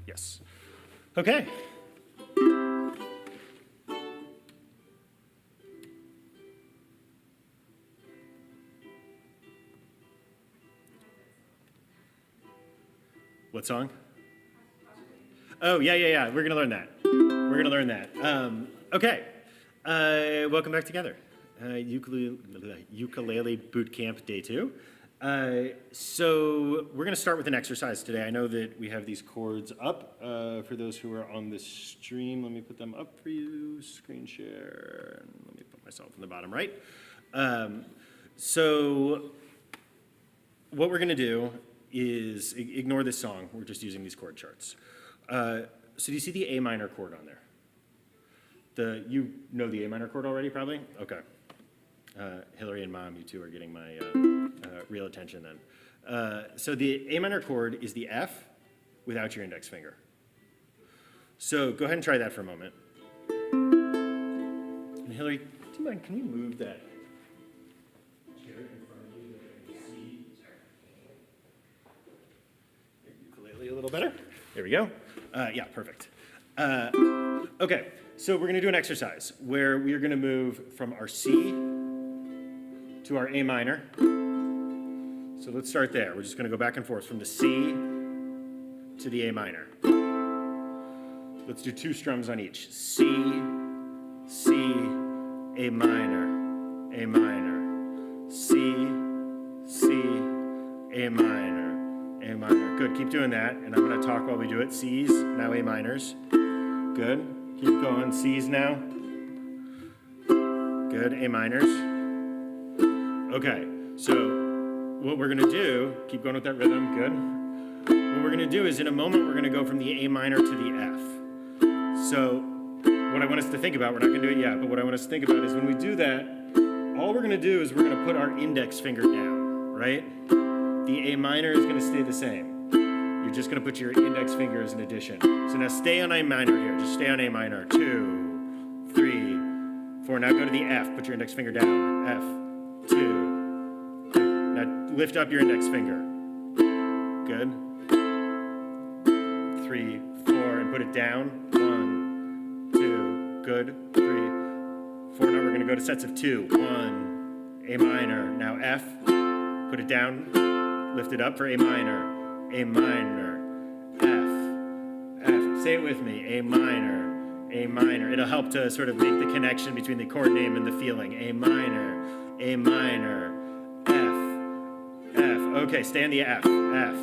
Yes. Okay. What song? Oh, yeah. We're going to learn that. Okay. Welcome back together. Ukulele Bootcamp Day 2. So we're going to start with an exercise today. I know that we have these chords up. For those who are on the stream, let me put them up for you. Screen share. And let me put myself in the bottom right. So what we're going to do is ignore this song. We're just using these chord charts. So do you see the A minor chord on there? You know the A minor chord already, probably? Okay. Hillary and Mom, you two are getting my real attention then. So the A minor chord is the F without your index finger. So go ahead and try that for a moment. And Hillary, do you mind, can you move that chair in front of you that I can see? Ukulele a little better. There we go. Yeah, perfect. Okay, so we're going to do an exercise where we are going to move from our C to our A minor. So let's start there. We're just going to go back and forth from the C to the A minor. Let's do 2 strums on each. C, C, A minor, A minor. C, C, A minor, A minor. Good, keep doing that. And I'm going to talk while we do it. C's, now A minors. Good. Keep going. C's now. Good. A minors. Okay. So what we're going to do, keep going with that rhythm. Good. What we're going to do is in a moment we're going to go from the A minor to the F. So what I want us to think about, we're not going to do it yet, but what I want us to think about is when we do that, all we're going to do is we're going to put our index finger down, right? The A minor is going to stay the same. You're just going to put your index finger as an addition. So now stay on A minor here. Just stay on A minor. 2, 3, 4. Now go to the F. Put your index finger down. F. 2, 3. Now lift up your index finger. Good. 3, 4. And put it down. 1, 2. Good. 3, 4. Now we're going to go to sets of 2. 1. A minor. Now F. Put it down. Lift it up for A minor. A minor, F, F. Say it with me. A minor, A minor. It'll help to sort of make the connection between the chord name and the feeling. A minor, F, F. Okay, stay on the F, F,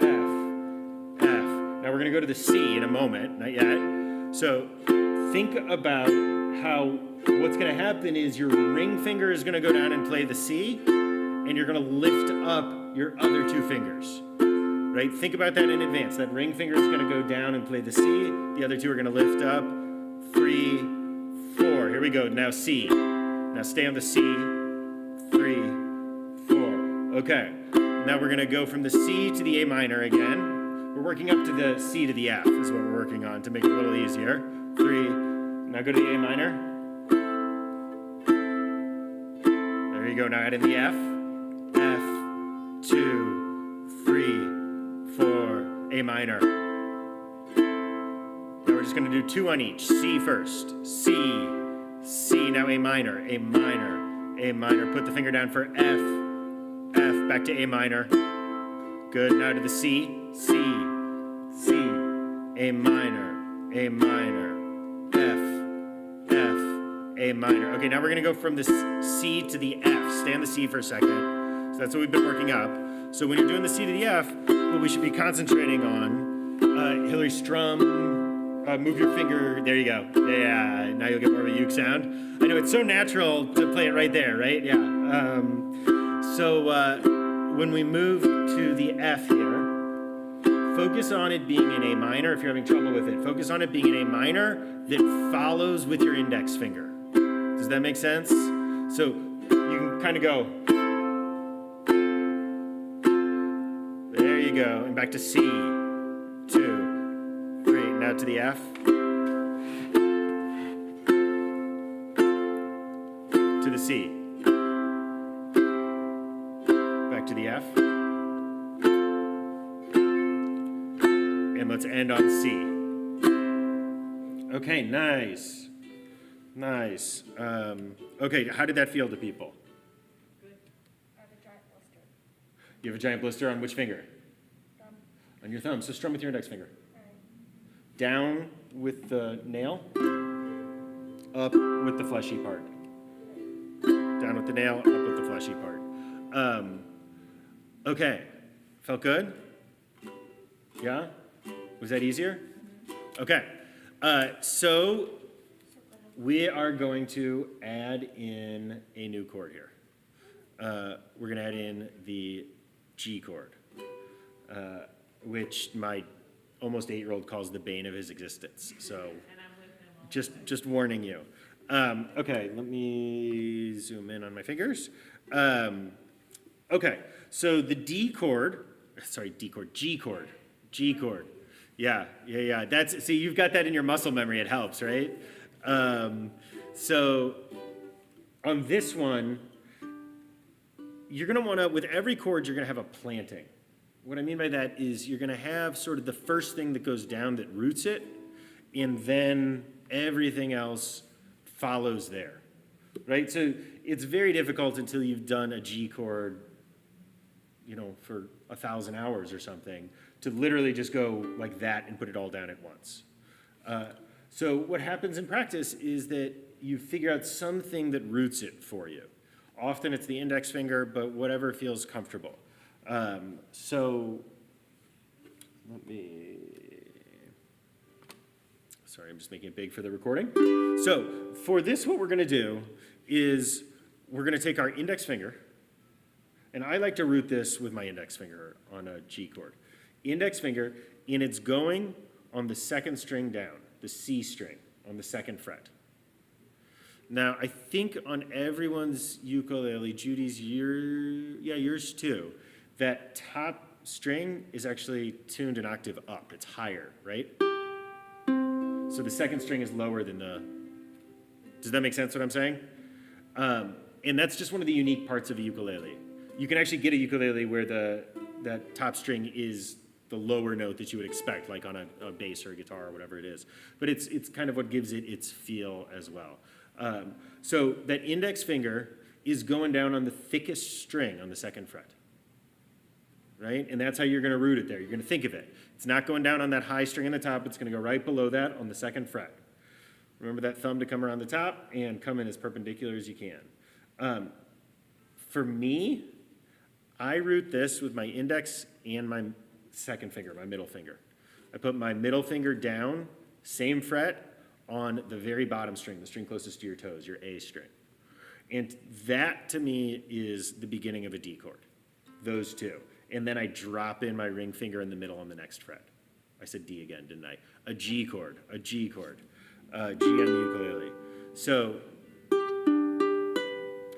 F, F. Now we're going to go to the C in a moment, not yet. So think about how what's going to happen is your ring finger is going to go down and play the C, and you're going to lift up your other 2 fingers. Right? Think about that in advance. That ring finger is going to go down and play the C. The other 2 are going to lift up. 3, 4. Here we go. Now C. Now stay on the C. 3, 4. Okay. Now we're going to go from the C to the A minor again. We're working up to the C to the F is what we're working on to make it a little easier. 3. Now go to the A minor. There you go. Now add in the F. F. 2, 3, 4, A minor. Now we're just going to do 2 on each. C first. C, C. Now A minor, A minor, A minor. Put the finger down for F, F. Back to A minor. Good. Now to the C, C, C. A minor, A minor, F, F, A minor. Okay, now we're going to go from the C to the F. Stay on the C for a second. So that's what we've been working up. So when you're doing the C to the F, what we should be concentrating on, Hillary, strum, move your finger, there you go. Yeah, now you'll get more of a uke sound. I know it's so natural to play it right there, right? Yeah. So when we move to the F here, focus on it being in A minor if you're having trouble with it. Focus on it being in A minor that follows with your index finger. Does that make sense? So you can kind of go, go, and back to C, 2, 3, now to the F, to the C, back to the F, and And let's end on C. Okay, nice. Nice. Okay, how did that feel to people? Good. I have a giant blister. You have a giant blister on which finger? Thumb. On your thumb. So strum with your index finger. All right. Down with the nail, up with the fleshy part. Down with the nail, up with the fleshy part. Okay, felt good? Yeah? Was that easier? Okay, so we are going to add in a new chord here. We're going to add in the G chord, which my almost 8-year-old calls the bane of his existence. So just warning you. Okay, let me zoom in on my fingers. Okay, so the G chord. Yeah. See, you've got that in your muscle memory, it helps, right? So on this one, you're gonna wanna, with every chord, you're gonna have a planting. What I mean by that is you're gonna have sort of the first thing that goes down that roots it, and then everything else follows there, right? So it's very difficult until you've done a G chord, for 1,000 hours or something, to literally just go like that and put it all down at once. So what happens in practice is that you figure out something that roots it for you. Often it's the index finger, but whatever feels comfortable. So let me, sorry, I'm just making it big for the recording. So for this, what we're gonna do is we're gonna take our index finger, and I like to root this with my index finger on a G chord. Index finger, and it's going on the second string down, the C string on the second fret. Now, I think on everyone's ukulele, Judy's, yours too, that top string is actually tuned an octave up. It's higher, right? So the second string is lower than does that make sense what I'm saying? And that's just one of the unique parts of a ukulele. You can actually get a ukulele where that top string is the lower note that you would expect, like on a bass or a guitar or whatever it is. But it's kind of what gives it its feel as well. So that index finger is going down on the thickest string on the second fret, right? And that's how you're gonna root it there. You're gonna think of it. It's not going down on that high string on the top, it's gonna go right below that on the second fret. Remember that thumb to come around the top and come in as perpendicular as you can. For me, I root this with my index and my second finger, my middle finger. I put my middle finger down, same fret, on the very bottom string, the string closest to your toes, your A string. And that, to me, is the beginning of a D chord, those two. And then I drop in my ring finger in the middle on the next fret. I said D again, didn't I? A G chord, G on the ukulele. So,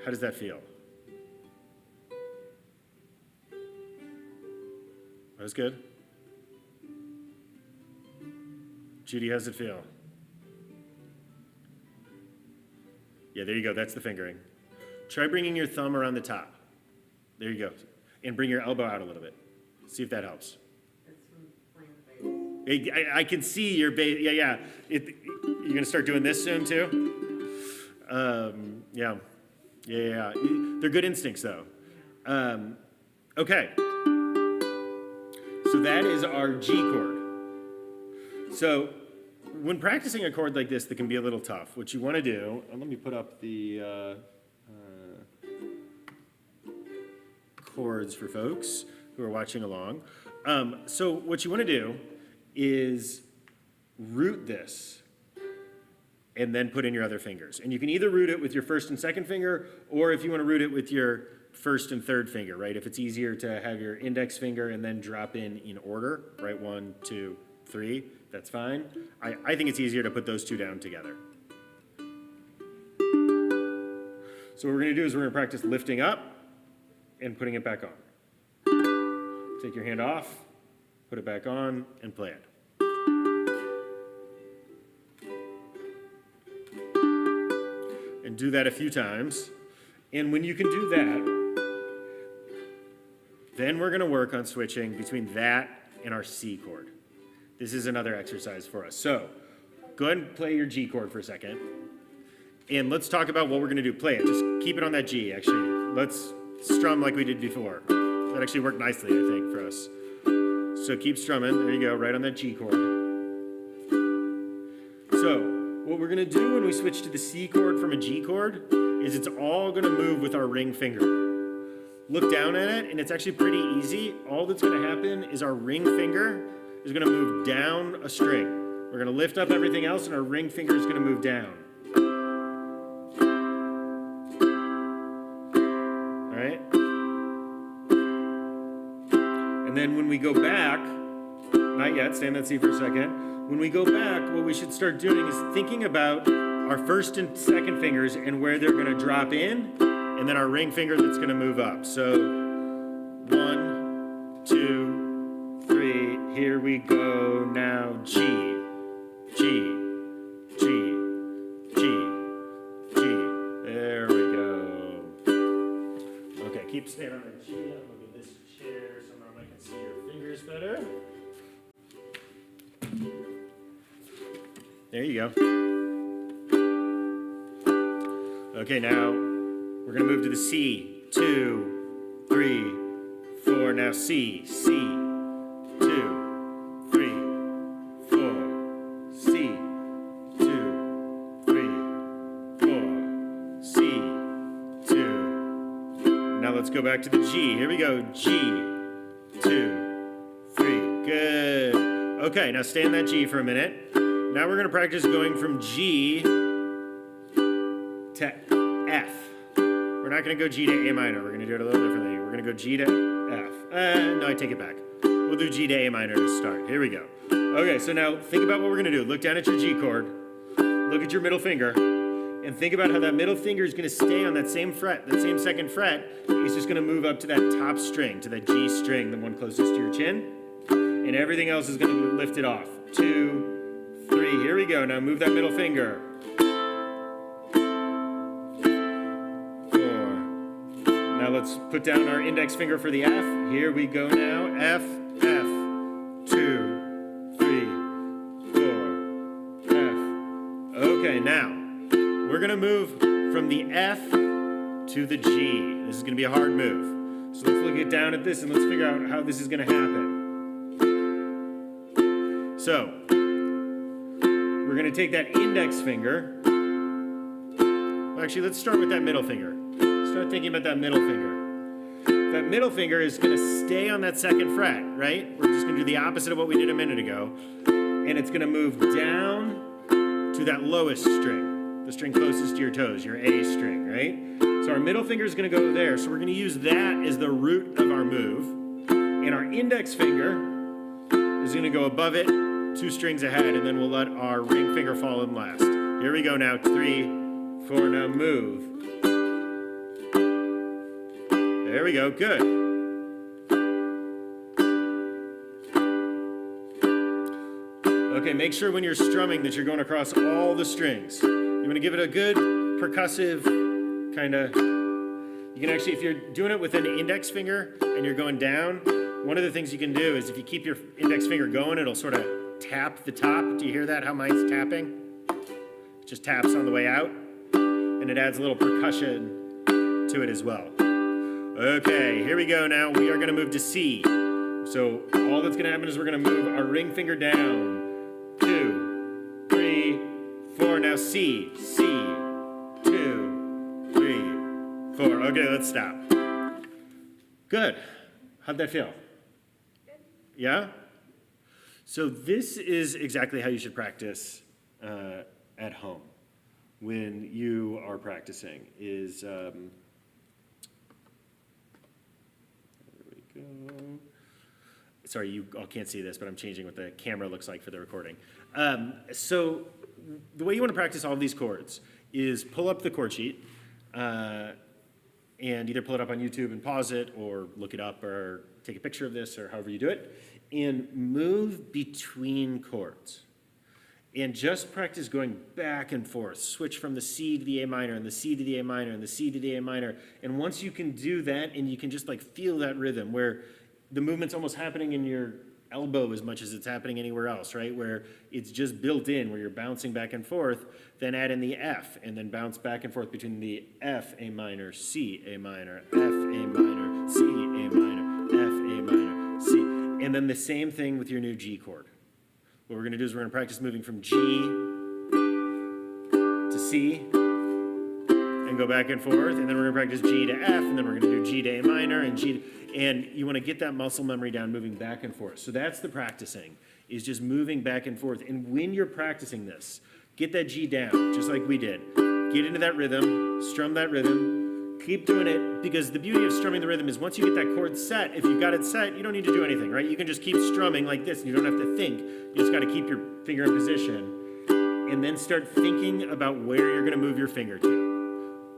how does that feel? That was good? Judy, how's it feel? Yeah, there you go, that's the fingering. Try bringing your thumb around the top. There you go. And bring your elbow out a little bit. See if that helps. I can see your bass. Yeah. You're gonna start doing this soon too? Yeah. They're good instincts though. Okay. So that is our G chord. So when practicing a chord like this that can be a little tough, what you want to do, and let me put up the chords for folks who are watching along. So what you want to do is root this and then put in your other fingers. And you can either root it with your first and second finger, or if you want to root it with your first and third finger, right? If it's easier to have your index finger and then drop in order, right? 1, 2, 3, that's fine. I think it's easier to put those two down together. So what we're gonna do is we're gonna practice lifting up and putting it back on. Take your hand off, put it back on, and play it. And do that a few times. And when you can do that, then we're gonna work on switching between that and our C chord. This is another exercise for us. So go ahead and play your G chord for a second. And let's talk about what we're going to do. Play it. Just keep it on that G, actually. Let's strum like we did before. That actually worked nicely, I think, for us. So keep strumming. There you go, right on that G chord. So what we're going to do when we switch to the C chord from a G chord is it's all going to move with our ring finger. Look down at it, and it's actually pretty easy. All that's going to happen is our ring finger is going to move down a string. We're going to lift up everything else, and our ring finger is going to move down. All right? And then when we go back, not yet, stay on that C for a second. When we go back, what we should start doing is thinking about our first and second fingers and where they're going to drop in, and then our ring finger that's going to move up. So 1, 2, 3, here we go. Now G, G, G, G, G. There we go. Okay, keep staying on that G. I'm going to move this chair so now I can see your fingers better. There you go. Okay, now we're going to move to the C. 2, 3, 4. Now C. C. 2, 3, 4. C. 2, 3, 4. C. 2. Now let's go back to the G. Here we go. G. 2, 3. Good. Okay, now stay on that G for a minute. Now we're going to practice going from G to F. We're not going to go G to A minor. We're going to do it a little differently. We're going to go G to F. No, I take it back. We'll do G to A minor to start. Here we go. Okay, so now think about what we're going to do. Look down at your G chord. Look at your middle finger. And think about how that middle finger is going to stay on that same fret, that same second fret. It's just going to move up to that top string, to that G string, the one closest to your chin. And everything else is going to lift it off. 2, 3. Here we go. Now move that middle finger. 4. Now let's put down our index finger for the F. Here we go now. F, F. 2, 3, 4. F. Okay, now we're going to move from the F to the G. This is going to be a hard move. So let's look down at this and let's figure out how this is going to happen. So we're going to take that index finger. Well, actually, let's start with that middle finger. Start thinking about that middle finger. That middle finger is going to stay on that second fret, right? We're just going to do the opposite of what we did a minute ago. And it's going to move down to that lowest string, the string closest to your toes, your A string, right? So our middle finger is going to go there. So we're going to use that as the root of our move. And our index finger is going to go above it, 2 strings ahead, and then we'll let our ring finger fall in last. Here we go now. 3, 4. Now move. There we go. Good. Okay, make sure when you're strumming that you're going across all the strings. You want to give it a good percussive kind of... You can actually, if you're doing it with an index finger and you're going down, one of the things you can do is if you keep your index finger going, it'll sort of tap the top. Do you hear that, how mine's tapping? It just taps on the way out, and it adds a little percussion to it as well. Okay, here we go now. We are going to move to C. So all that's going to happen is we're going to move our ring finger down. 2, 3, 4. Now C. C. 2, 3, 4. Okay, let's stop. Good. How'd that feel? Good. Yeah? So this is exactly how you should practice at home when you are practicing is, there we go. Sorry, you all can't see this, but I'm changing what the camera looks like for the recording. So the way you want to practice all of these chords is pull up the chord sheet and either pull it up on YouTube and pause it or look it up or take a picture of this or however you do it and move between chords. And just practice going back and forth. Switch from the C to the A minor and the C to the A minor and the C to the A minor. And once you can do that and you can just like feel that rhythm where the movement's almost happening in your elbow as much as it's happening anywhere else, right? Where it's just built in, where you're bouncing back and forth, then add in the F, and then bounce back and forth between the F, A minor, C, A minor, F, A minor, C, A minor, F, A minor, C. And then the same thing with your new G chord. What we're gonna do is we're gonna practice moving from G to C, and go back and forth, and then we're gonna practice G to F, and then we're gonna do G to A minor, and G to, and you wanna get that muscle memory down, moving back and forth. So that's the practicing, is just moving back and forth. And when you're practicing this, get that G down, just like we did. Get into that rhythm, strum that rhythm, keep doing it, because the beauty of strumming the rhythm is once you get that chord set, if you've got it set, you don't need to do anything, right? You can just keep strumming like this, and you don't have to think. You just gotta keep your finger in position, and then start thinking about where you're gonna move your finger to.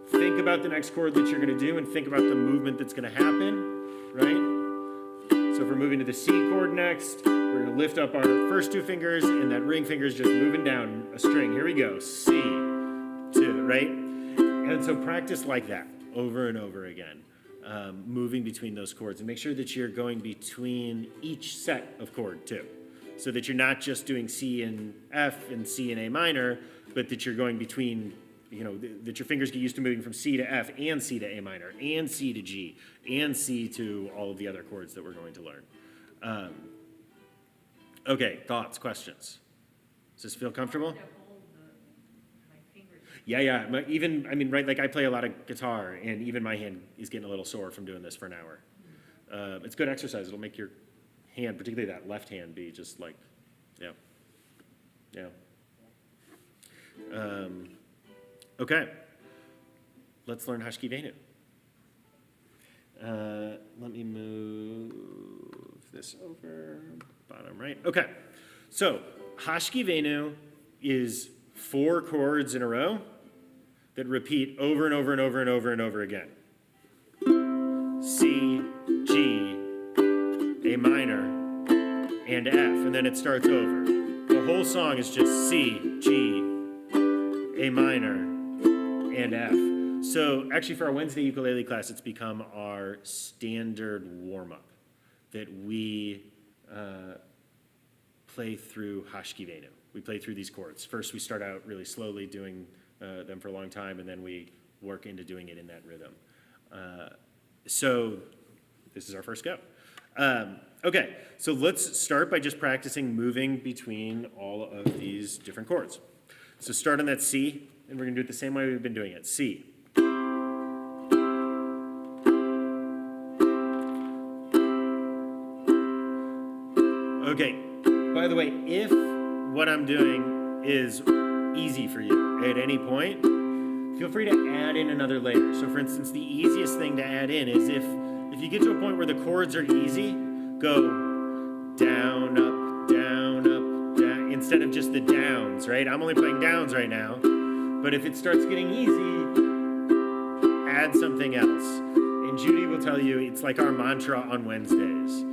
Think about the next chord that you're going to do and think about the movement that's going to happen, right? So if we're moving to the C chord next, we're going to lift up our first two fingers and that ring finger is just moving down a string. Here we go, C, 2, right? And so practice like that over and over again, moving between those chords, and make sure that you're going between each set of chord too, so that you're not just doing C and F and C and A minor, but that you're going between, you know, that your fingers get used to moving from C to F and C to A minor and C to G and C to all of the other chords that we're going to learn. Okay, thoughts, questions? Does this feel comfortable? Yeah. Even, I mean, right, like I play a lot of guitar, and even my hand is getting a little sore from doing this for an hour. It's good exercise. It'll make your hand, particularly that left hand, be just like, yeah. Okay, let's learn Hashki Venu. Let me move this over, bottom right. Okay, so Hashki Venu is 4 chords in a row that repeat over and over and over and over and over again. C, G, A minor, and F, and then it starts over. The whole song is just C, G, A minor, and F. So actually for our Wednesday ukulele class, it's become our standard warm-up that we play through Hashki Venu. We play through these chords. First we start out really slowly doing them for a long time, and then we work into doing it in that rhythm. So this is our first go. Okay, so let's start by just practicing moving between all of these different chords. So start on that C, and we're gonna do it the same way we've been doing it. C. Okay, by the way, if what I'm doing is easy for you at any point, feel free to add in another layer. So for instance, the easiest thing to add in is if you get to a point where the chords are easy, go down, up, down, up, down, instead of just the downs, right? I'm only playing downs right now, but if it starts getting easy, add something else. And Judy will tell you it's like our mantra on Wednesdays,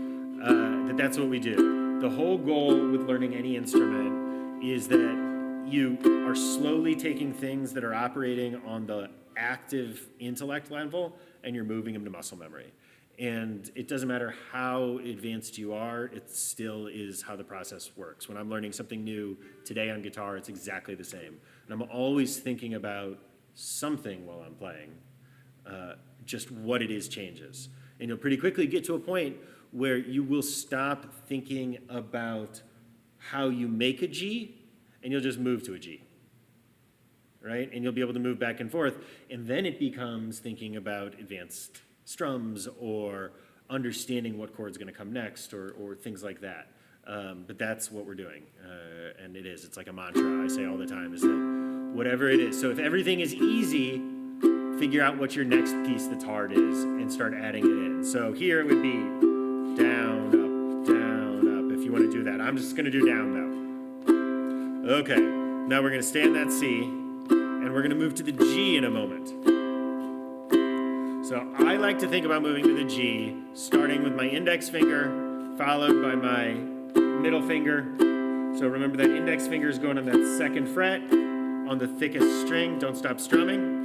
that's what we do. The whole goal with learning any instrument is that you are slowly taking things that are operating on the active intellect level and you're moving them to muscle memory. And it doesn't matter how advanced you are, it still is how the process works. When I'm learning something new today on guitar, it's exactly the same. And I'm always thinking about something while I'm playing, just what it is changes. And you'll pretty quickly get to a point where you will stop thinking about how you make a G, and you'll just move to a G, right? And you'll be able to move back and forth, and then it becomes thinking about advanced strums or understanding what chord's gonna come next or things like that. But that's what we're doing, and it's like a mantra I say all the time, is that whatever it is. So if everything is easy, figure out what your next piece that's hard is and start adding it in. So here it would be down, up, if you wanna do that. I'm just gonna do down though. Okay, now we're gonna stay on that C, and we're gonna move to the G in a moment. So I like to think about moving to the G, starting with my index finger, followed by my middle finger. So remember that index finger is going on that 2nd fret on the thickest string. Don't stop strumming.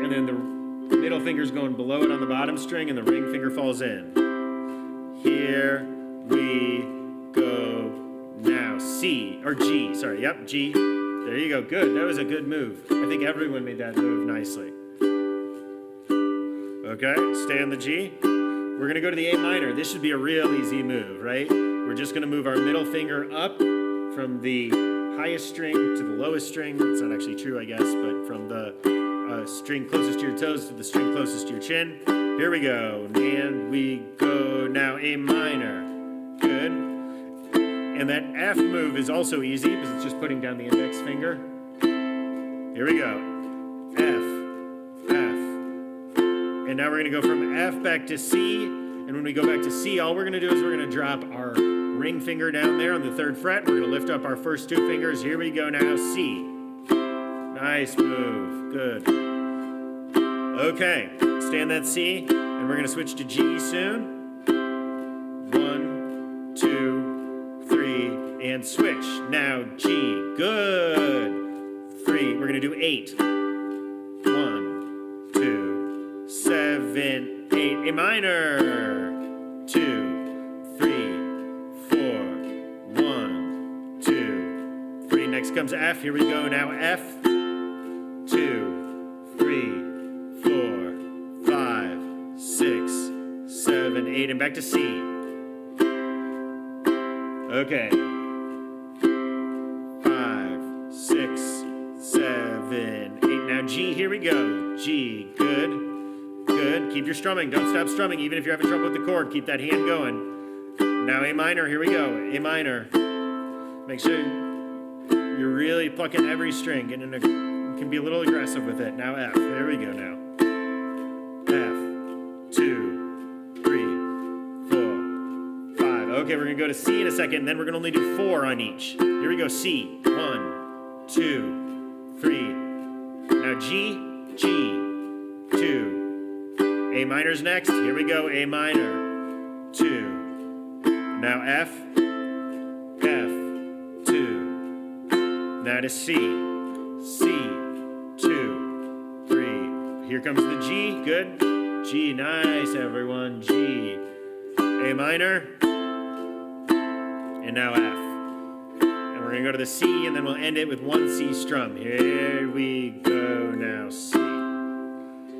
And then the middle finger's going below it on the bottom string, and the ring finger falls in. Here we go now. C, or G, sorry, yep, G. There you go, good, that was a good move. I think everyone made that move nicely. Okay, stay on the G. We're gonna go to the A minor. This should be a real easy move, right? We're just gonna move our middle finger up from the highest string to the lowest string. It's not actually true, I guess, but from the string closest to your toes to the string closest to your chin. Here we go, and we go now A minor. Good. And that F move is also easy because it's just putting down the index finger. Here we go. F, F. And now we're gonna go from F back to C. And when we go back to C, all we're gonna do is we're gonna drop our ring finger down there on the 3rd fret. We're gonna lift up our first 2 fingers. Here we go now, C. Nice move, good. Okay, stay on that C, and we're gonna switch to G soon. 1, 2, 3, and switch. Now G, good. 3, we're gonna do 8. 1, 2, 7, 8, A minor. 2, 3, 4, 1, 2, 3. Next comes F, here we go now, F. 2, 3, 4, 5, 6, 7, 8, and back to C. Okay. 5, 6, 7, 8. Now G, here we go. G, good, good. Keep your strumming. Don't stop strumming, even if you're having trouble with the chord. Keep that hand going. Now A minor, here we go. A minor. Make sure you're really plucking every string. You can be a little aggressive with it. Now F, there we go now. F, 2, 3, 4, 5. Okay, we're gonna go to C in a second, and then we're gonna only do 4 on each. Here we go, C. 1, 2, 3. Now G, G, 2. A minor's next. Here we go, A minor. 2. Now F, F, 2. Now to C, C, 2, 3. Here comes the G, good. G, nice everyone, G. A minor, and now F. And we're gonna go to the C, and then we'll end it with 1 C strum. Here we go now, C.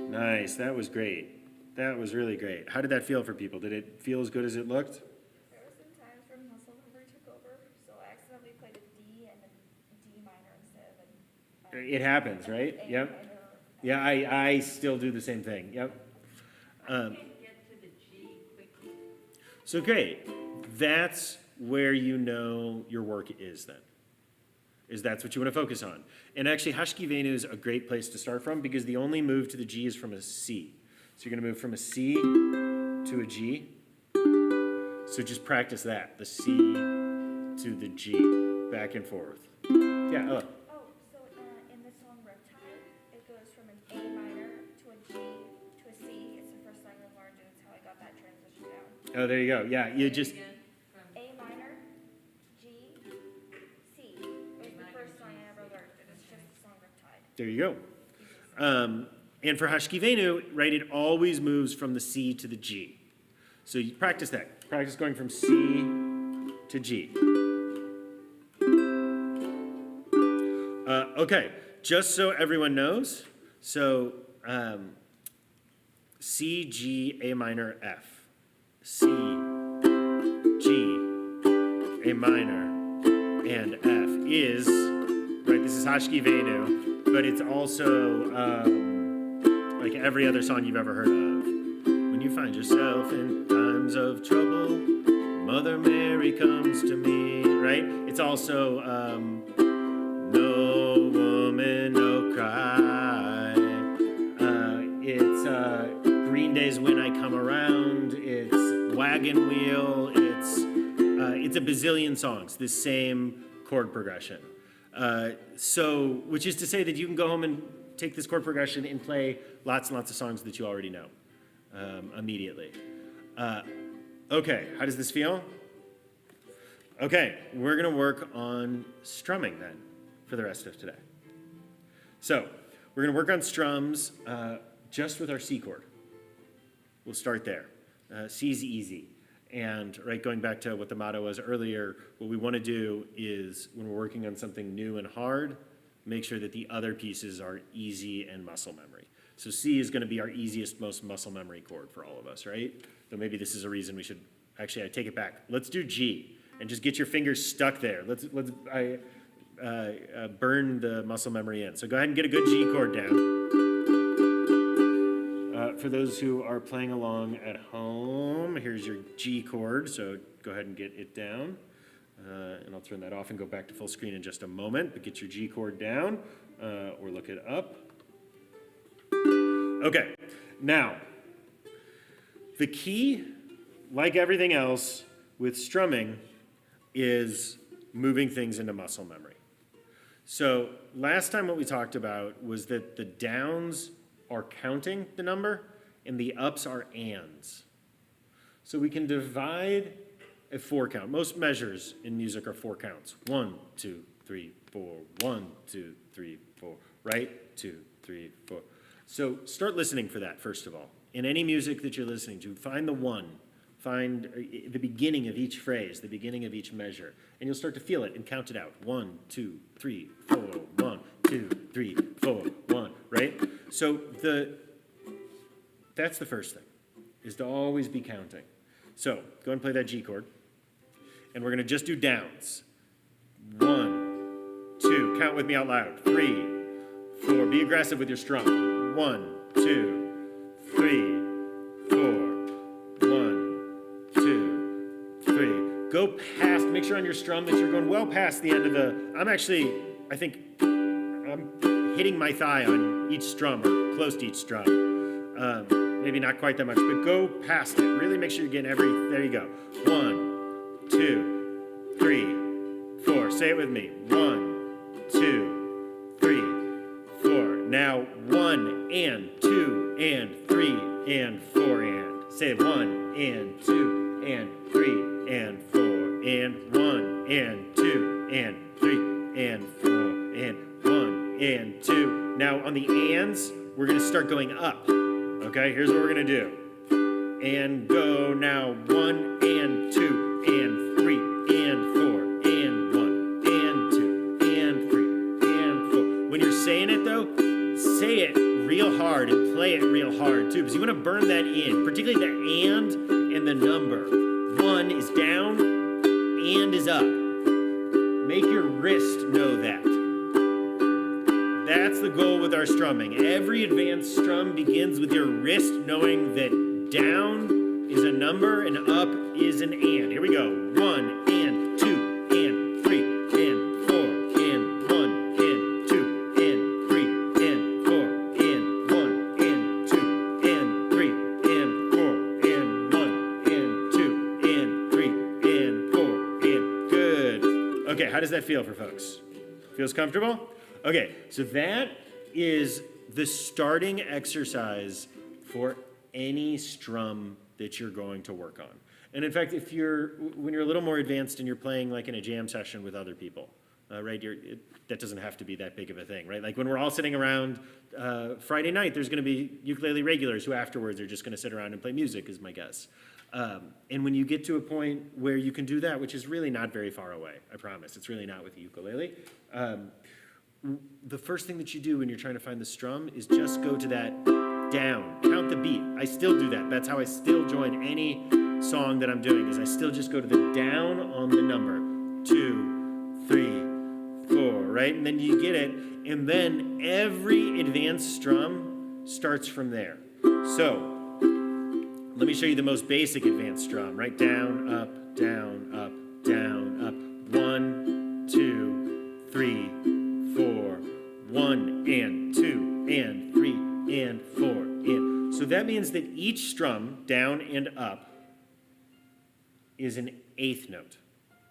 Nice, that was great. That was really great. How did that feel for people? Did it feel as good as it looked? There were some times where muscle memory took over, so I accidentally played a D and a D minor instead of It happens, right? A Yep. minor. Yeah, I still do the same thing. Yep. Can't get to the G quickly. So great. That's where you know your work is then. That's what you want to focus on. And actually, Hashki Venu is a great place to start from because the only move to the G is from a C. So you're going to move from a C to a G. So just practice that, the C to the G, back and forth. Yeah, Oh, so in the song Reptile, it goes from an A minor to a G to a C. It's the first song I learned, and it's how I got that transition down. oh, there you go. Yeah, you just, Again, from A minor, G, C. It was the first song I ever learned, and it's just the song Reptile. there you go. And for Hashki Venu, right, it always moves from the C to the G. So you practice that. Practice going from C to G. Okay, just so everyone knows, so C, G, A minor, F. C, G, A minor, and F is, right, this is Hashki Venu, but it's also like every other song you've ever heard of. When you find yourself in times of trouble, Mother Mary comes to me, right? It's also no woman, no cry. It's Green Day's When I Come Around. It's Wagon Wheel. It's a bazillion songs, this same chord progression. Which is to say that you can go home and take this chord progression and play lots and lots of songs that you already know immediately. Okay, how does this feel? Okay, we're gonna work on strumming then for the rest of today. So, we're gonna work on strums just with our C chord. We'll start there. C's easy. And right, going back to what the motto was earlier, what we want to do is when we're working on something new and hard, make sure that the other pieces are easy and muscle memory. So C is going to be our easiest, most muscle memory chord for all of us, right? So maybe this is a reason we should, actually I take it back. Let's do G and just get your fingers stuck there. Let's burn the muscle memory in. So go ahead and get a good G chord down. For those who are playing along at home, here's your G chord, so go ahead and get it down. And I'll turn that off and go back to full screen in just a moment, but get your G chord down, or look it up. Okay, now, the key, like everything else with strumming, is moving things into muscle memory. So last time what we talked about was that the downs are counting the number, and the ups are ands. So we can divide a 4 count. Most measures in music are 4 counts. 1, 2, 3, 4. 1, 2, 3, 4. Right? 2, 3, 4. So start listening for that, first of all. In any music that you're listening to, find the 1. Find the beginning of each phrase, the beginning of each measure, and you'll start to feel it and count it out. 1, 2, 3, 4. 1, 2, 3, 4. 1. Right? So that's the first thing, is to always be counting. So go ahead and play that G chord, and we're going to just do downs. 1, 2. Count with me out loud. 3, 4. Be aggressive with your strum. 1, 2, 3, 4. 1, 2, 3. Go past, make sure on your strum that you're going well past the end of the, I think I'm hitting my thigh on each strum or close to each strum. Maybe not quite that much, but go past it. Really make sure you're getting there you go. 1, 2, 3, 4. Say it with me. 1, 2, 3, 4. Now 1 and 2 and 3 and 4 and. Say 1 and 2 and 3 and 4 and 1 and 2 and 3 and 4 and 1 and 2. Now on the ands, we're going to start going up. Okay, here's what we're going to do. And go now 1 and 2 and 3 and 4 and 1 and 2 and 3 and 4. When you're saying it though, say it real hard and play it real hard too, because you want to burn that in, particularly the and the number. 1 is down and is up. Make your wrist know that. That's the goal with our strumming. Every advanced strum begins with your wrist knowing that down is a number and up is an and. Here we go. 1 and 2 and 3 and 4 and 1 and 2 and 3 and 4 and 1 and 2 and 3 and 4 and 1 and 2 and 3 and 4 and good. Okay, how does that feel for folks? Feels comfortable? Okay, so that is the starting exercise for any strum that you're going to work on. And in fact, when you're a little more advanced and you're playing like in a jam session with other people, right, that doesn't have to be that big of a thing, right? Like when we're all sitting around Friday night, there's going to be ukulele regulars who afterwards are just going to sit around and play music, is my guess. And when you get to a point where you can do that, which is really not very far away, I promise, it's really not with the ukulele, the first thing that you do when you're trying to find the strum is just go to that down, count the beat. I still do that. That's how I still join any song that I'm doing, is I still just go to the down on the number. 2, 3, 4, right? And then you get it, and then every advanced strum starts from there. So, let me show you the most basic advanced strum, right? Down, up, down, up, down, up. 1, 2, 3, 4, 1 and 2 and 3 and 4 and. So that means that each strum, down and up, is an eighth note,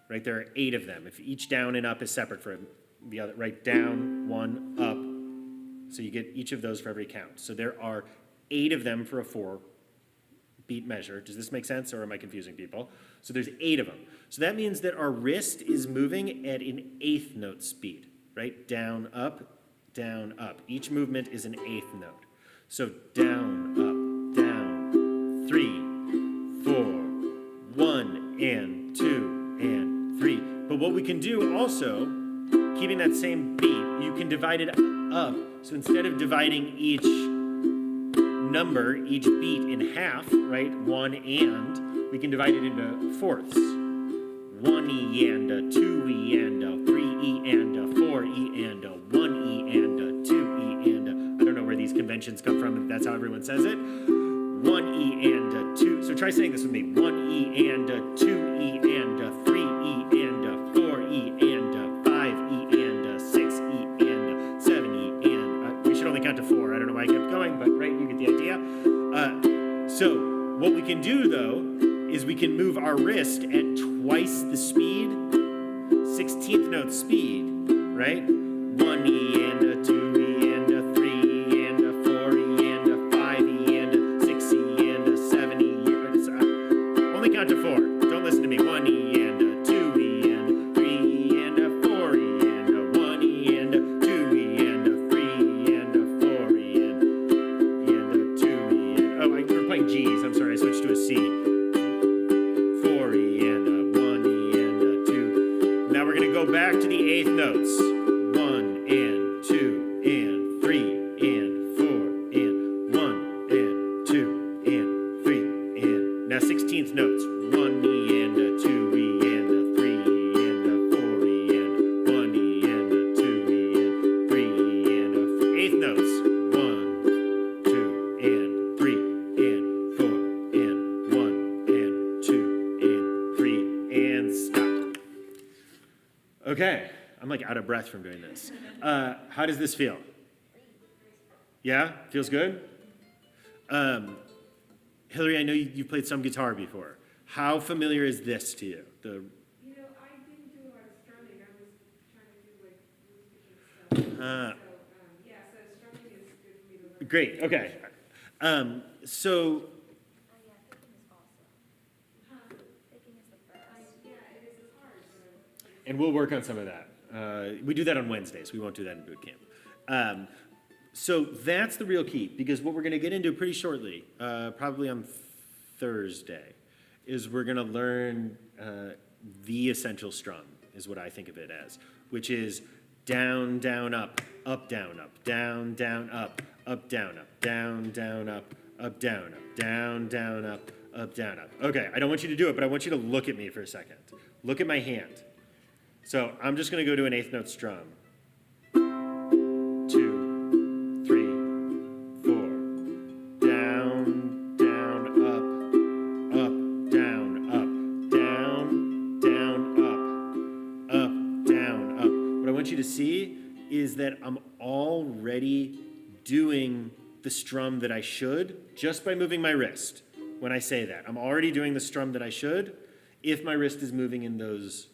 right? There are 8 of them. If each down and up is separate from the other, right? Down, 1, up. So you get each of those for every count. So there are 8 of them for a 4-beat measure. Does this make sense, or am I confusing people? So there's 8 of them. So that means that our wrist is moving at an eighth note speed. Right? Down, up, down, up. Each movement is an eighth note. So down, up, down, 3, 4, 1, and 2, and 3. But what we can do also, keeping that same beat, you can divide it up. So instead of dividing each number, each beat in half, right, 1 and, we can divide it into fourths. 1E and a 2E and a 3E and a 4E and a 1E and a 2E and a, I don't know where these conventions come from, if that's how everyone says it. 1E and a 2, so try saying this with me. 1E and a 2E and a 3E and a 4E and a 5E and a 6E and a 7E and we should only count to 4. I don't know why I kept going, but right, you get the idea. So what we can do though is we can move our wrist at twice the speed, 16th note speed, right? 1E and a 2E and a 3E and a 4E and a 5E and a 6E and a 7E. Only count to 4. Don't listen to me. 1E and a 2E and a 3E and a 4E and a 1E and a 2E and a 3E and a 4E and a 2E and we're playing G's. I'm sorry, I switched to a C. 4E and a 1E and a 2. Now we're going to go back to the 8th notes. 1 and 2 and 3 and 4 and 1 and 2 and 3 and now 16th notes. 1E and a 2E and a 3E and a 4E and 1E and a 2E and 3E and a 8th notes. 1, 2 and 3 and 4 and 1 and 2 and 3 and stop. Okay, I'm like out of breath from doing this. How does this feel? Yeah, feels good? Hillary, I know you've played some guitar before. How familiar is this to you? I didn't do a lot of strumming. I was trying to do like music and stuff. So strumming is good for me to learn. Great, okay. So Oh yeah, picking is awesome. Picking is the best. It is. It's hard. and we'll work on some of that. We do that on Wednesdays. We won't do that in boot camp. So that's the real key, because what we're going to get into pretty shortly, probably on Thursday, is we're going to learn the essential strum, is what I think of it as, which is down, down, up, down, down, down, up, down, down, down, up, down, down, down, up, down, up. Okay, I don't want you to do it, but I want you to look at me for a second. Look at my hand. So I'm just going to go to an eighth note strum. 2, 3, 4. Down, down, up, down, up, down, down, up, down, up. What I want you to see is that I'm already doing the strum that I should just by moving my wrist. When I say that, I'm already doing the strum that I should if my wrist is moving in those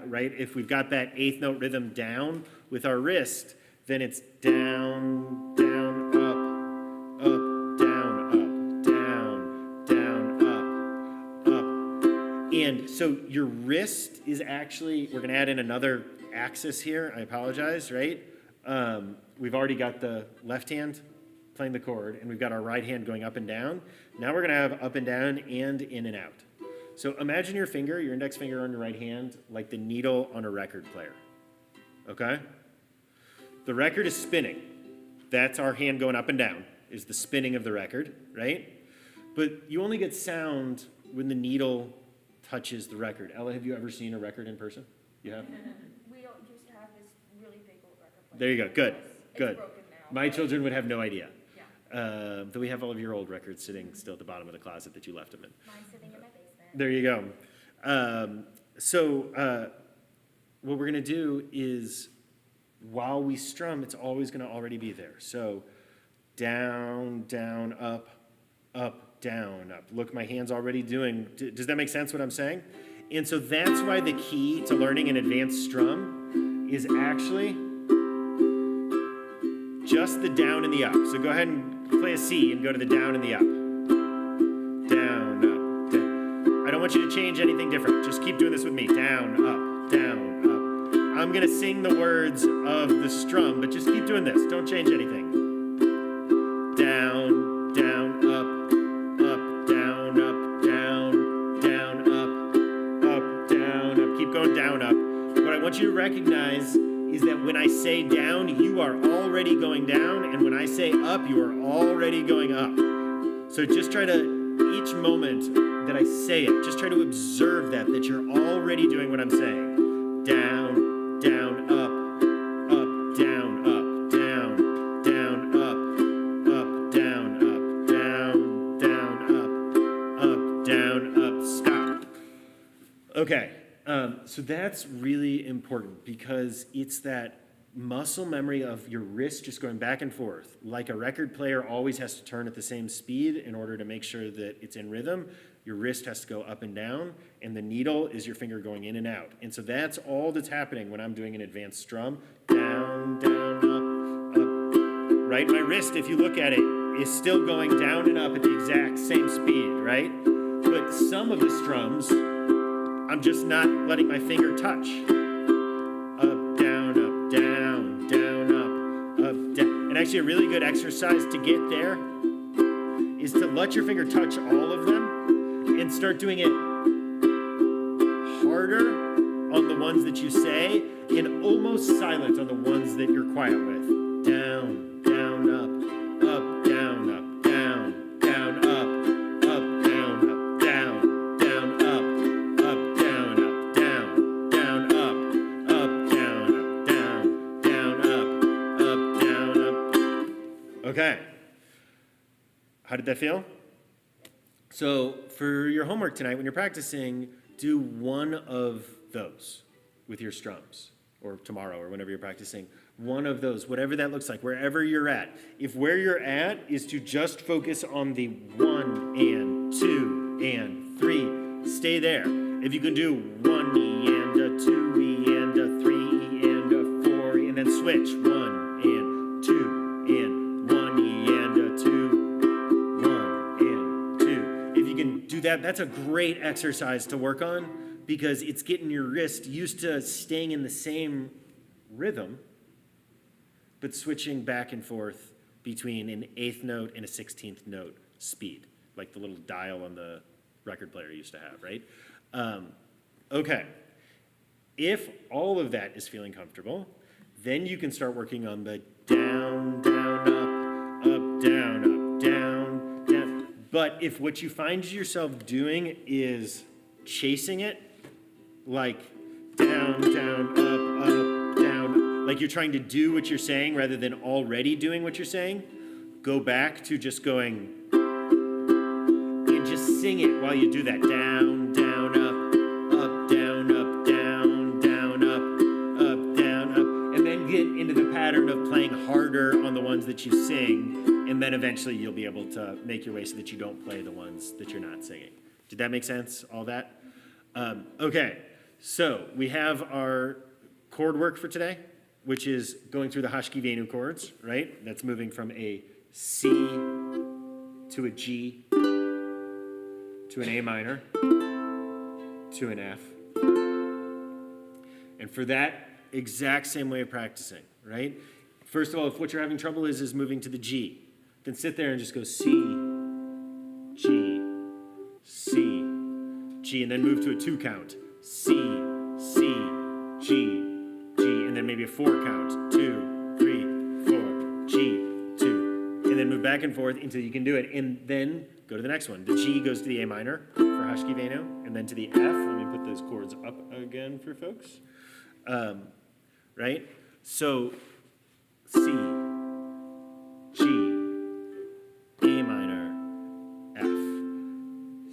right? If we've got that eighth note rhythm down with our wrist, then it's down, down, up, down, down, up. And so your wrist is actually, we're going to add in another axis here. I apologize, right? We've already got the left hand playing the chord, and we've got our right hand going up and down. Now we're going to have up and down and in and out. So imagine your finger, your index finger on your right hand, like the needle on a record player, okay? The record is spinning. That's our hand going up and down, is the spinning of the record, right? But you only get sound when the needle touches the record. Ella, have you ever seen a record in person? You have? We don't used to have this really big old record player. There you go, good, It's good. broken now. My children would have no idea. Yeah. Though we have all of your old records sitting still at the bottom of the closet that you left them in. Mine's sitting in my basement. There you go. What we're going to do is, while we strum, it's always going to already be there. So down, down, up, down, up. Look, my hand's already doing. Does that make sense what I'm saying? And so that's why the key to learning an advanced strum is actually just the down and the up. So go ahead and play a C and go to the down and the up. Down, up. I don't want you to change anything different. Just keep doing this with me. Down, up, down, up. I'm going to sing the words of the strum, but just keep doing this. Don't change anything. Keep going down, up. What I want you to recognize is that when I say down, you are already going down, and when I say up, you are already going up. So just try to, each moment that I say it, just try to observe that you're already doing what I'm saying. Down, down, up, down, up, down, down, up, down, up, down, down, up, down, up, stop. Okay, so that's really important because it's that muscle memory of your wrist just going back and forth. Like a record player always has to turn at the same speed in order to make sure that it's in rhythm. Your wrist has to go up and down, and the needle is your finger going in and out. And so that's all that's happening when I'm doing an advanced strum. Down, down, up, right? My wrist, if you look at it, is still going down and up at the exact same speed, right? But some of the strums, I'm just not letting my finger touch. Up, down, down, down, up, down. And actually a really good exercise to get there is to let your finger touch all of them and start doing it harder on the ones that you say and almost silent on the ones that you're quiet with. Down, down, up, down, up, down, down, up, down, up, down, down, up, down, up, down, down, up, down, up, down, down, up, down, up. Okay. How did that feel? So for your homework tonight, when you're practicing, do one of those with your strums, or tomorrow, or whenever you're practicing. One of those, whatever that looks like, wherever you're at. If where you're at is to just focus on the 1 and 2 and 3, stay there. If you can do 1 E and a 2 E and a 3 E and a 4 E, and then switch 1 and 2 and 1 E and a 2, 1 and 2. If you can do that, that's a great exercise to work on because it's getting your wrist used to staying in the same rhythm, but switching back and forth between an 8th note and a 16th note speed, like the little dial on the record player used to have, right? Okay. If all of that is feeling comfortable, then you can start working on the down, down, up, down, down. But if what you find yourself doing is chasing it, like down, down, up, down, like you're trying to do what you're saying rather than already doing what you're saying, go back to just going and just sing it while you do that. Down, down, up, down, down, down, up, down, up. And then get into the pattern of playing harder on the ones that you sing, and then eventually you'll be able to make your way so that you don't play the ones that you're not singing. Did that make sense, all that? Okay, so we have our chord work for today, which is going through the Hashki-Venu chords, right? That's moving from a C to a G to an A minor to an F. And for that exact same way of practicing, right? First of all, if what you're having trouble is moving to the G, then sit there and just go C, G, C, G, and then move to a 2 count. C, C, G, G, and then maybe a 4 count. 2, 3, 4, G, 2. And then move back and forth until you can do it. And then go to the next one. The G goes to the A minor for Hashki-Venu, and then to the F. Let me put those chords up again for folks. Right? So C, G, A minor, F,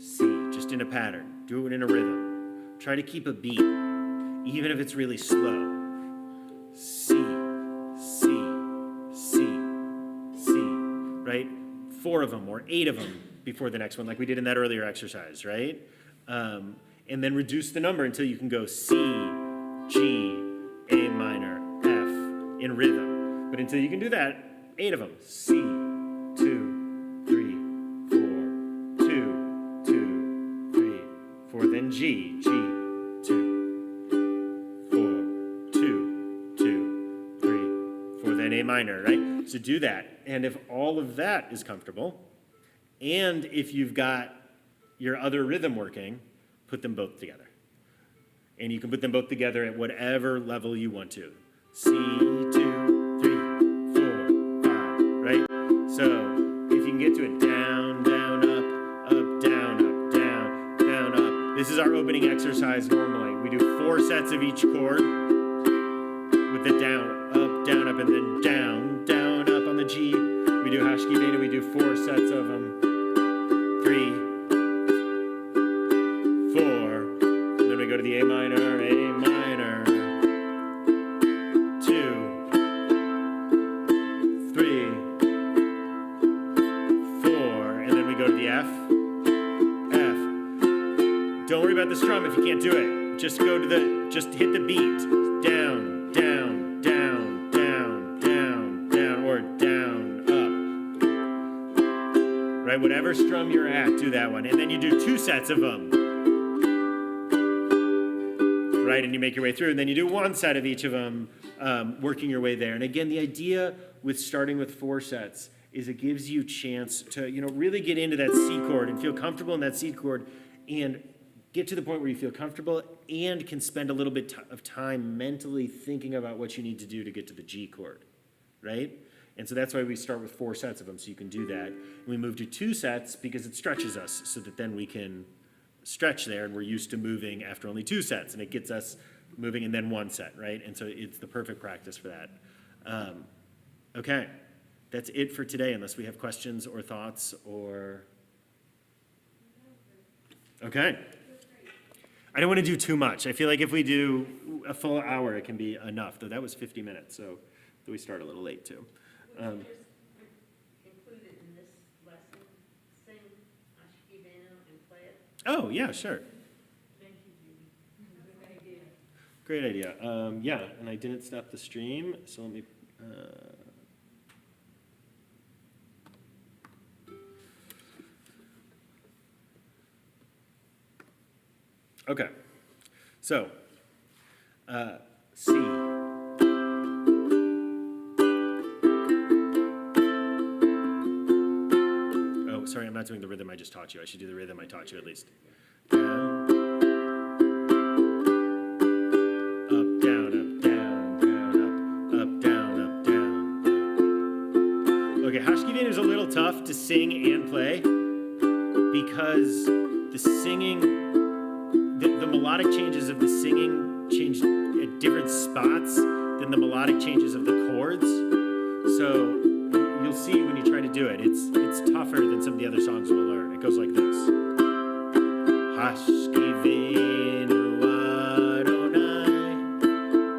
C, just in a pattern. Do it in a rhythm. Try to keep a beat, even if it's really slow. C, C, C, C, right? 4 of them or 8 of them before the next one, like we did in that earlier exercise, right? And then reduce the number until you can go C, G, A minor, F in rhythm. But until you can do that, 8 of them. C, 2, 3, 4, 2, 2, 3, 4. Then G, G, 2, 4, 2, 2, 3, 4. Then A minor, right? So do that. And if all of that is comfortable, and if you've got your other rhythm working, put them both together. And you can put them both together at whatever level you want to. C, 2, 3, 4, 5, right? So if you can get to it, down, down, up, down, down, down, up. This is our opening exercise normally. We do 4 sets of each chord with the down, up, and then down, down, up on the G. We do Hashki Vena, we do 4 sets of them. 3, 4, and then we go to the A minor, 2, 3, 4, and then we go to the F. Don't worry about the strum if you can't do it. Just go to just hit the beat. Down, down, down, down, down, down, or down, up. Right, whatever strum you're at, do that one. And then you do 2 sets of them. Right, and you make your way through, and then you do 1 set of each of them, working your way there. And again, the idea with starting with 4 sets is it gives you a chance to, really get into that C chord and feel comfortable in that C chord and get to the point where you feel comfortable and can spend a little bit of time mentally thinking about what you need to do to get to the G chord, right? And so that's why we start with 4 sets of them, so you can do that. And we move to 2 sets because it stretches us so that then we can stretch there, and we're used to moving after only 2 sets, and it gets us moving and then 1 set, right? And so it's the perfect practice for that. Okay, that's it for today, unless we have questions or thoughts or... Okay. I don't want to do too much. I feel like if we do a full hour, it can be enough, though that was 50 minutes, so we start a little late too. Included in this lesson, sing Ashki Vena and play it. Oh, yeah, sure. Thank you, Judy. Great idea. Yeah, and I didn't stop the stream, so let me... Okay, so C. Oh, sorry, I'm not doing the rhythm I just taught you. I should do the rhythm I taught you at least. Down, up, down, up, down, down, up, down, up, down. Okay, Hashki Vena is a little tough to sing and play because the singing... The melodic changes of the singing change at different spots than the melodic changes of the chords. So you'll see when you try to do it, it's tougher than some of the other songs we'll learn. It goes like this. Hashki Venu Adonai,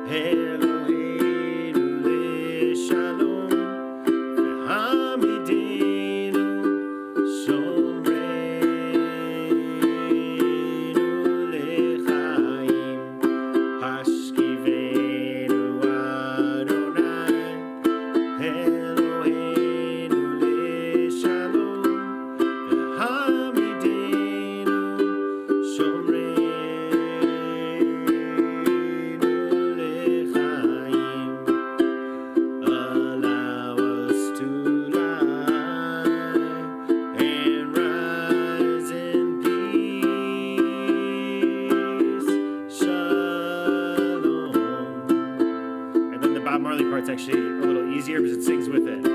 Eloheinu leShalom, V'hamidenu Shomreinu lechaim. Hashki Venu Adonai, Eloheinu leShalom, V'hamidenu Shomreinu lechaim. Allow us to lie and rise in peace. Shalom. And then the Bob Marley part's actually a little easier because it sings with it.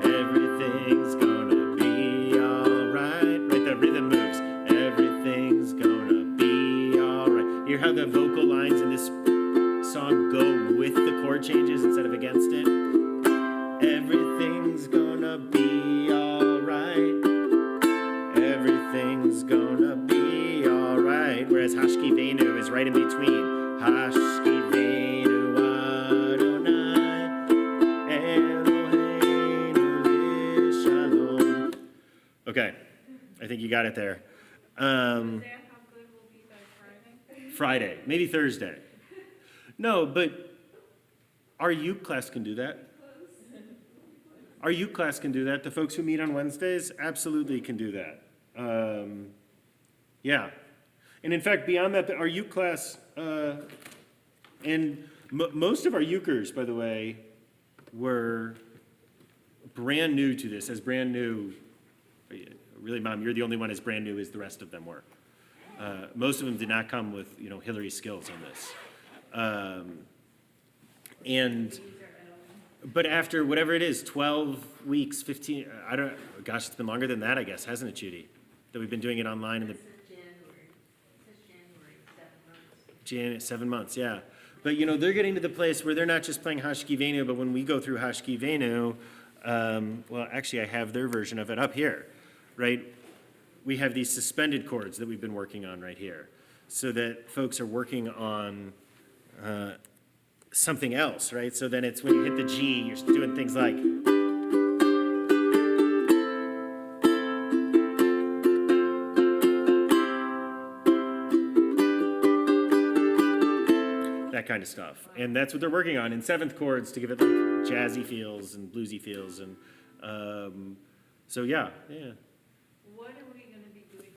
Everything's gonna be alright. Right, the rhythm moves. Everything's gonna be alright. Hear how the vocal lines in this song go with the chord changes instead of against it? Everything's gonna be alright. Everything's gonna be alright. Whereas Hashki Venu is right in between. Hashki Venu Adonai, Eloheinu leShalom. Okay, I think you got it there. Is that how good we'll be by Friday? Friday, maybe Thursday. No, but our uke class can do that. Our uke class can do that. The folks who meet on Wednesdays absolutely can do that. Yeah. And in fact, beyond that, our uke class, and most of our ukers, by the way, were brand new to this, as brand new. Really, Mom, you're the only one as brand new as the rest of them were. Most of them did not come with, Hillary's skills on this. But after whatever it is, 12 weeks, 15, it's been longer than that, I guess, hasn't it, Judy? That we've been doing it online in the. It says January, 7 months. 7 months, yeah. But, they're getting to the place where they're not just playing Hashki Venu, but when we go through Hashki Venu, well, actually, I have their version of it up here, right? We have these suspended chords that we've been working on right here, so that folks are working on something else, right? So then it's when you hit the G, you're doing things like. That kind of stuff. And that's what they're working on in seventh chords to give it like jazzy feels and bluesy feels. And so, yeah.